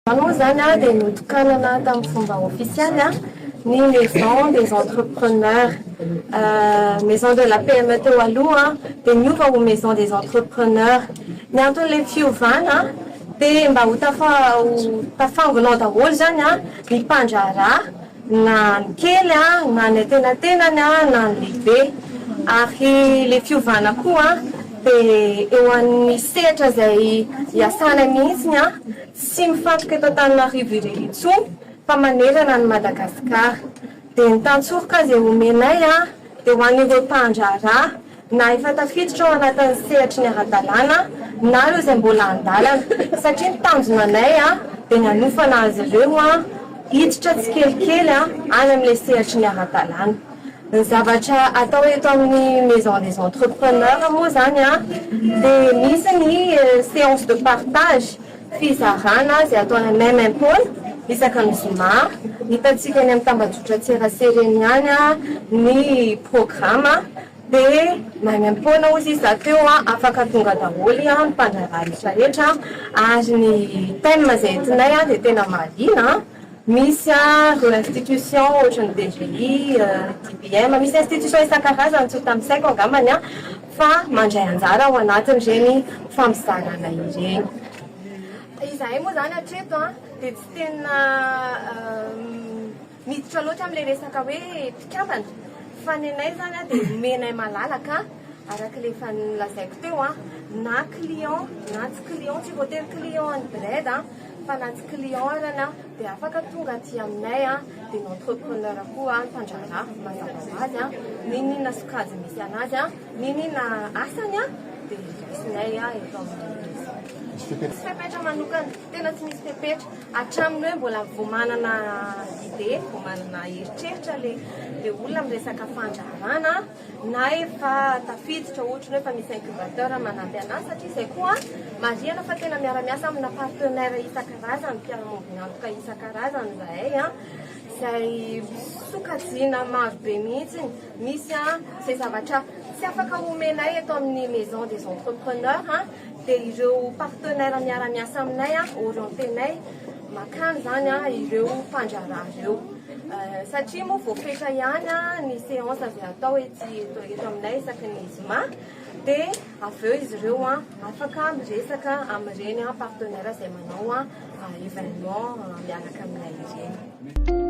Nous avons des officiels, ni maison des entrepreneurs, maison de la PME de Walou, des nouvelles maisons des entrepreneurs, bientôt les fiuvana, des Mbaoutafa ou Tafangonota Wolzania, ni Panjara, nan Kelia, nan Etenatena, nan Libe, Ahi les fiuvana Kua. Eo amin'ny sehatra izay hiasana mihitsy sy mifantoka eto Antananarivo irery intsony fa manerana ny Madagasikara. Dia ny tantsofoka izay omenay dia ho an'ireo mpandraharaha na efa tafiditra ao anatin'ny sehatry ny ara-dalàna na ireo izay mbola andalana satria ny tanjona anay dia nanofana azy ireo hiditra tsikelikely any amin'ilay sehatry ny ara-dalàna. Ny zavatra atao eto amin'ny maison des entrepreneurs moa zany dia misy ny séance de partage fizarana izay atao any Maimaimpoana isaka ny zoma. Hitantsika any amin'ny tambajotran-tserasera eny any ny programa dia Maimaimpoana ozy izy teo afaka tonga daholo ny mpandraharaha rehetrarehetra ary ny thème izay entinay dia tena mahaliana. Misy ireo institution ohatran'ny DGI, DPM, misy institution isan-karazany tsy tamisaiko angambany fa mandray anjara ao anatin'ireny fampisanana ireny. Izahay moa zany hatreto dia tsy tena miditra loatra amin'ilay resaka hoe mpikambana fa ny anay zany dia omenay malalaka araka ilay efa nolazaiko teo na client na tsy client tsy voatery client any bread fa na tsy client arana dia afaka tonga aty aminay dia ny entrepreneur koa ny mpandraharaha mazava azy ninona sokajy misy anazy ninona asany dia raisinay eto amin'ny fepetra manokana tena tsy misy fepetra hatramin'ny hoe mbola vao manana idée vao manana eritreritra le olona amin'ny resaka fandraharana na efa tafiditra ohatra hoe efa misy incubateur manampy anazy satria izay koa marihana fa tena miara-miasa amina partenaire isan-karazany mpiara-monina antoka isan-karazany zahay izay sokajiana maro be mihitsy misy izay zavatra tsy afaka omenay eto amin'ny maison des entrepreneurs dia ireo partenaire miara-miasa aminay orientenay makany zany ireo mpandraharaha ireo satria moa voafetra ihany ny séance izay atao eto aminay isaky ny zoma dia avy eo izy ireo afaka miresaka amin'ireny partenaire izay manao événement miaraka aminay ireny.